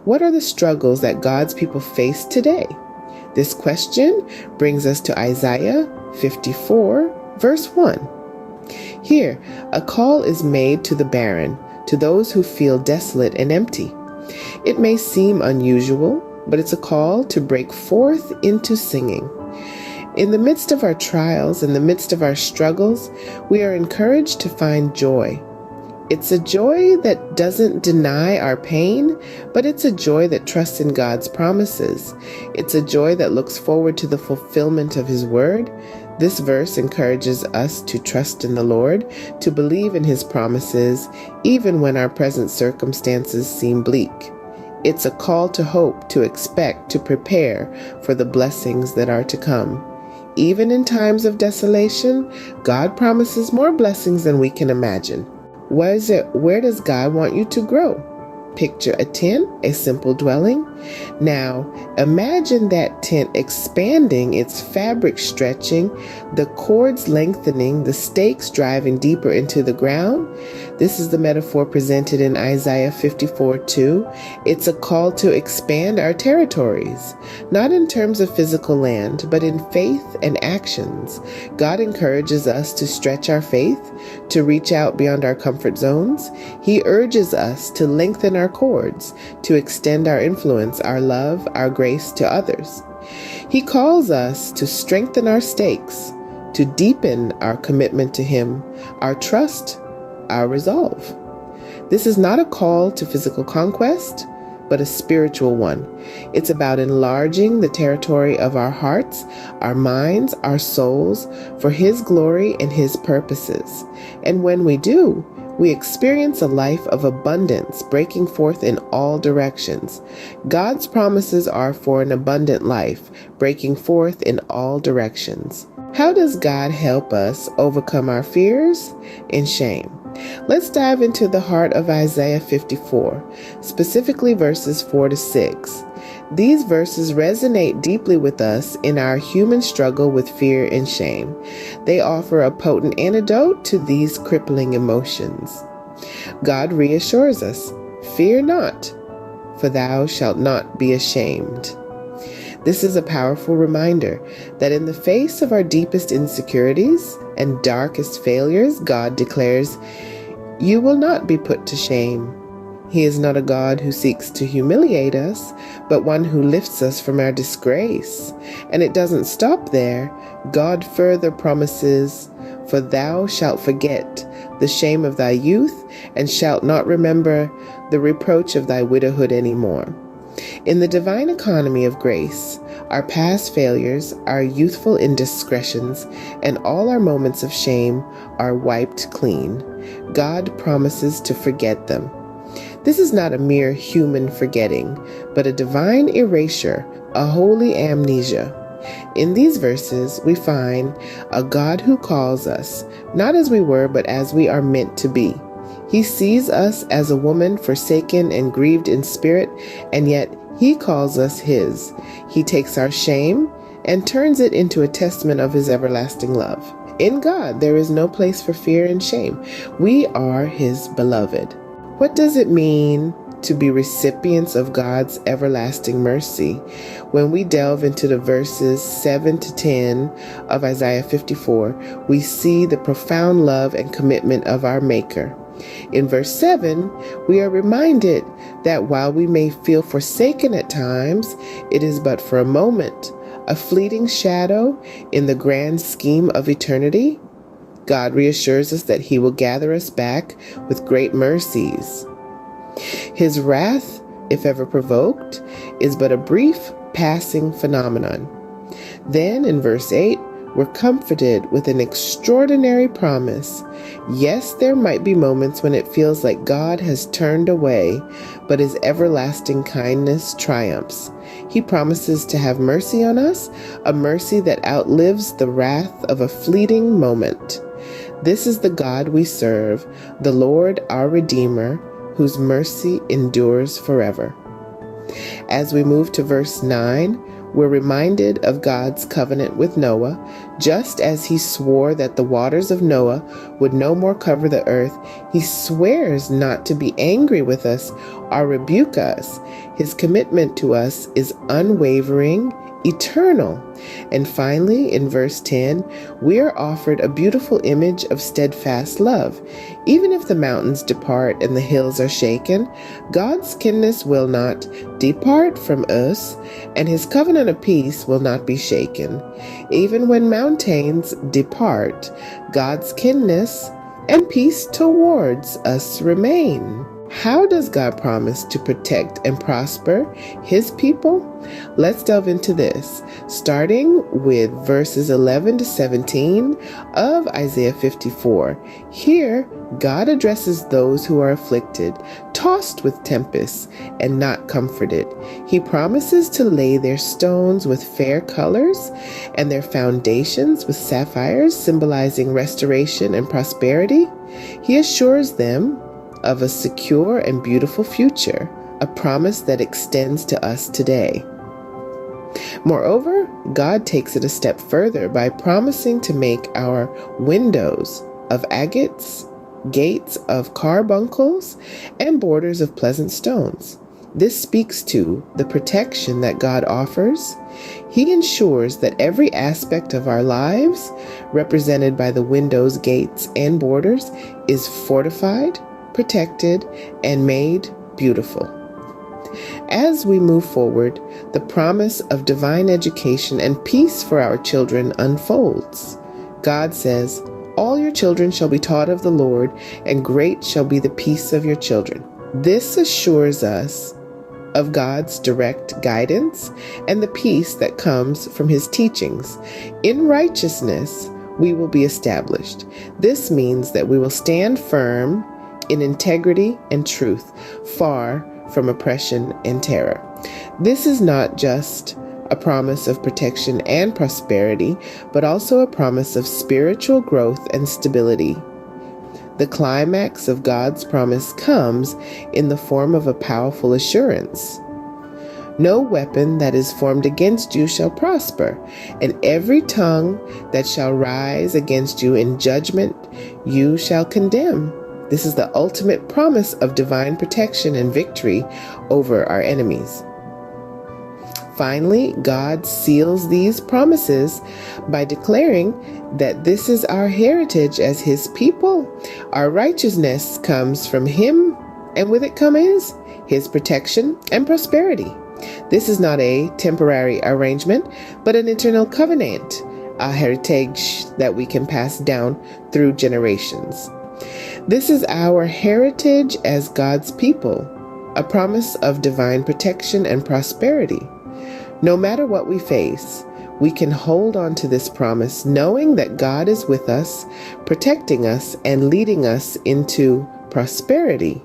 What are the struggles that God's people face today? This question brings us to Isaiah 54, verse 1. Here, a call is made to the barren, to those who feel desolate and empty. It may seem unusual, but it's a call to break forth into singing. In the midst of our trials, in the midst of our struggles, we are encouraged to find joy. It's a joy that doesn't deny our pain, but it's a joy that trusts in God's promises. It's a joy that looks forward to the fulfillment of His word. This verse encourages us to trust in the Lord, to believe in His promises, even when our present circumstances seem bleak. It's a call to hope, to expect, to prepare for the blessings that are to come. Even in times of desolation, God promises more blessings than we can imagine. Where does God want you to grow? Picture a tent, a simple dwelling. Now, imagine that tent expanding, its fabric stretching, the cords lengthening, the stakes driving deeper into the ground. This is the metaphor presented in Isaiah 54:2. It's a call to expand our territories, not in terms of physical land, but in faith and actions. God encourages us to stretch our faith, to reach out beyond our comfort zones. He urges us to lengthen our cords, to extend our influence, our love, our grace to others. He calls us to strengthen our stakes, to deepen our commitment to Him, our trust, our resolve. This is not a call to physical conquest, but a spiritual one. It's about enlarging the territory of our hearts, our minds, our souls, for His glory and His purposes. And when we do, we experience a life of abundance, breaking forth in all directions. God's promises are for an abundant life, breaking forth in all directions. How does God help us overcome our fears and shame? Let's dive into the heart of Isaiah 54, specifically verses 4-6. These verses resonate deeply with us in our human struggle with fear and shame. They offer a potent antidote to these crippling emotions. God reassures us, "Fear not, for thou shalt not be ashamed." This is a powerful reminder that in the face of our deepest insecurities and darkest failures, God declares, "You will not be put to shame." He is not a God who seeks to humiliate us, but one who lifts us from our disgrace. And it doesn't stop there. God further promises, "For thou shalt forget the shame of thy youth, and shalt not remember the reproach of thy widowhood anymore." In the divine economy of grace, our past failures, our youthful indiscretions, and all our moments of shame are wiped clean. God promises to forget them. This is not a mere human forgetting, but a divine erasure, a holy amnesia. In these verses, we find a God who calls us, not as we were, but as we are meant to be. He sees us as a woman forsaken and grieved in spirit, and yet He calls us His. He takes our shame and turns it into a testament of His everlasting love. In God, there is no place for fear and shame. We are His beloved. What does it mean to be recipients of God's everlasting mercy? When we delve into the verses 7-10 of Isaiah 54, we see the profound love and commitment of our Maker. In verse 7, we are reminded that while we may feel forsaken at times, it is but for a moment, a fleeting shadow in the grand scheme of eternity. God reassures us that He will gather us back with great mercies. His wrath, if ever provoked, is but a brief passing phenomenon. Then in verse 8, we're comforted with an extraordinary promise. Yes, there might be moments when it feels like God has turned away, but His everlasting kindness triumphs. He promises to have mercy on us, a mercy that outlives the wrath of a fleeting moment. This is the God we serve, the Lord our Redeemer, whose mercy endures forever. As we move to verse 9, we're reminded of God's covenant with Noah Just as he swore that the waters of Noah would no more cover the earth, he swears not to be angry with us or rebuke us. His commitment to us is unwavering, eternal. And finally, in verse 10, we are offered a beautiful image of steadfast love. Even if the mountains depart and the hills are shaken, God's kindness will not depart from us, and his covenant of peace will not be shaken. Even when mountains depart, God's kindness and peace towards us remain. How does God promise to protect and prosper his people? Let's delve into this, starting with verses 11 to 17 of Isaiah 54. Here, God addresses those who are afflicted, tossed with tempests, and not comforted. He promises to lay their stones with fair colors and their foundations with sapphires, symbolizing restoration and prosperity. He assures them of a secure and beautiful future, a promise that extends to us today. Moreover, God takes it a step further by promising to make our windows of agates, gates of carbuncles, and borders of pleasant stones. This speaks to the protection that God offers. He ensures that every aspect of our lives, represented by the windows, gates, and borders, is fortified, protected, and made beautiful. As we move forward, the promise of divine education and peace for our children unfolds. God says, "All your children shall be taught of the Lord, and great shall be the peace of your children." This assures us of God's direct guidance and the peace that comes from his teachings. In righteousness, we will be established. This means that we will stand firm in integrity and truth, far from oppression and terror. This is not just a promise of protection and prosperity, but also a promise of spiritual growth and stability. The climax of God's promise comes in the form of a powerful assurance. No weapon that is formed against you shall prosper, and every tongue that shall rise against you in judgment you shall condemn. This is the ultimate promise of divine protection and victory over our enemies. Finally, God seals these promises by declaring that this is our heritage as his people. Our righteousness comes from him, and with it comes his protection and prosperity. This is not a temporary arrangement, but an eternal covenant, a heritage that we can pass down through generations. This is our heritage as God's people, a promise of divine protection and prosperity. No matter what we face, we can hold on to this promise, knowing that God is with us, protecting us, and leading us into prosperity.